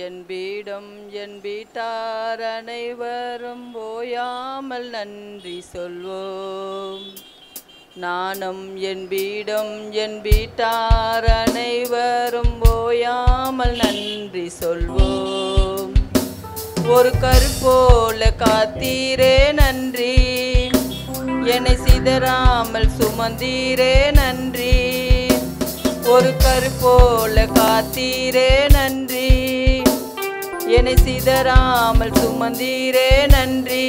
என் பீடம் என் வீட்டார் அனைவரும் ஓயாமல் நன்றி சொல்வோம். நானும் என் பீடம் என் வீட்டார் அனைவரும் ஓயாமல் நன்றி சொல்வோம். ஒரு கருப்போல காத்தீரே நன்றி, என்னை சிதறாமல் சுமந்தீரே நன்றி. ஒரு கருப்போல காத்தீரே நன்றி, என்னை சிதறாமல் சுமந்தீரே நன்றி.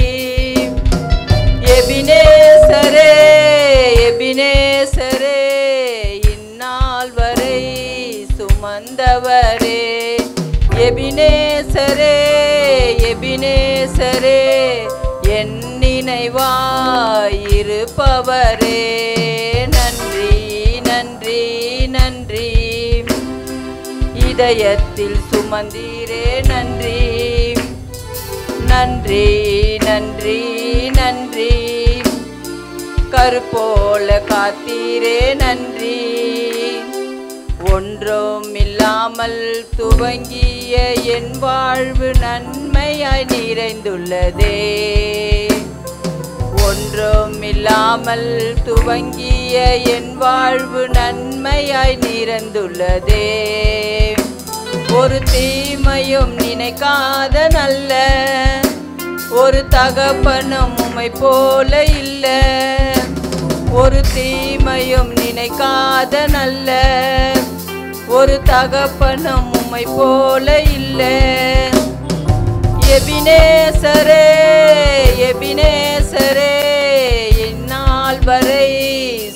எபினேசரே எபினேசரே, இந்நாள் வரை சுமந்தவரே. எபினேசரே எபினேசரே, என் நினைவாயிருப்பவரே. நன்றி நன்றி நன்றி, இதயத்தில் சுமந்தீரே நன்றி. நன்றி நன்றி நன்றி, கருப்போல காத்தீரே நன்றி. ஒன்றும் இல்லாமல் துவங்கிய என் வாழ்வு நன்மையாய் நிறைந்துள்ளதே. ஒன்றும் இல்லாமல் துவங்கிய என் வாழ்வு நன்மையாய் நிறைந்துள்ளதே. ஒரு தீமையும் நினைக்காத நல்ல ஒரு தகப்பனும் உம்மை போல இல்ல. ஒரு தீமையும் நினைக்காத நல்ல ஒரு தகப்பனும் உம்மை போல இல்ல. எபினேசரே எபினேசரே, இந்நாள் வரை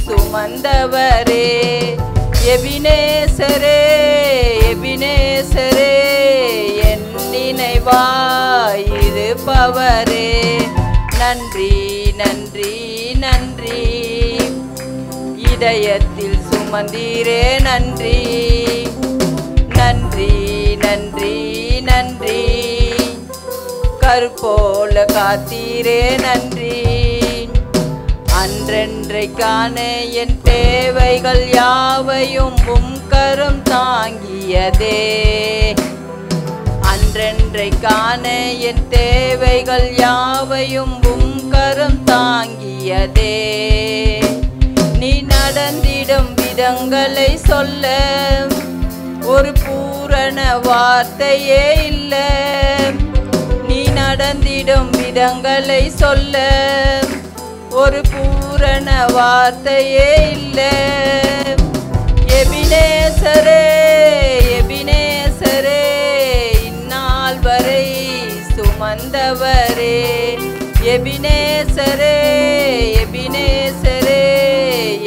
சுமந்தவரே. எபினேசரே எபினேசரே, என் நினைவாயிருப்பவரே. நன்றி நன்றி நன்றி, இதயத்தில் சுமந்தீரே நன்றி. நன்றி நன்றி நன்றி, கருப்போல காத்தீரே நன்றி. அன்றென்றைக்கான என் தேவைகள் யாவையும் உம் கரம் தாங்கியதே. அன்றென்றைக்கான என் தேவைகள் யாவையும் உம் கரம் தாங்கியதே. நீ நடந்திடும் விதங்களை சொல்ல ஒரு பூரண வார்த்தையே இல்ல. நீ நடந்திடும் விதங்களை சொல்ல ஒரு பூரண வார்த்தையே இல்ல. எபினேசரே எபினேசரே, இந்நாள் வரை சுமந்தவரே. எபினேசரே எபினேசரே,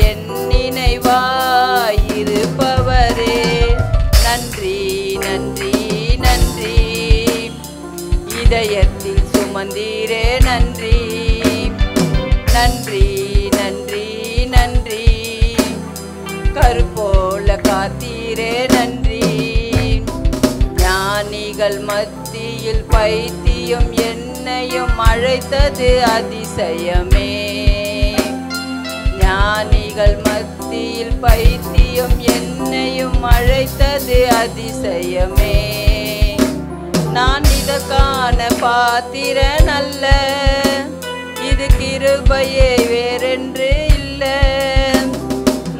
என் நினைவாயிருப்பவரே. நன்றி நன்றி நன்றி, இதயத்தில் சுமந்தீரே நன்றி. நன்றி நன்றி நன்றி, கருப்போல காத்தீரே நன்றி. ஞானிகள் மத்தியில் பைத்தியம் என்னையும் அழைத்தது அதிசயமே. ஞானிகள் மத்தியில் பைத்தியம் என்னையும் அழைத்தது அதிசயமே. நான் இதற்கான பாத்திரன் அல்ல, இது கிருபையே வேறென்று இல்ல.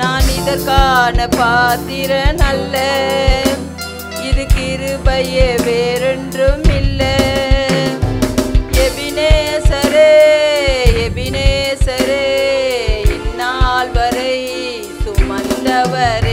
நான் இதற்கான பாத்திரன் அல்ல, இது கிருபையே வேறொன்றும் இல்ல. எபினேசரே எபினேசரே, இந்நாள் வரை சுமந்தவரே.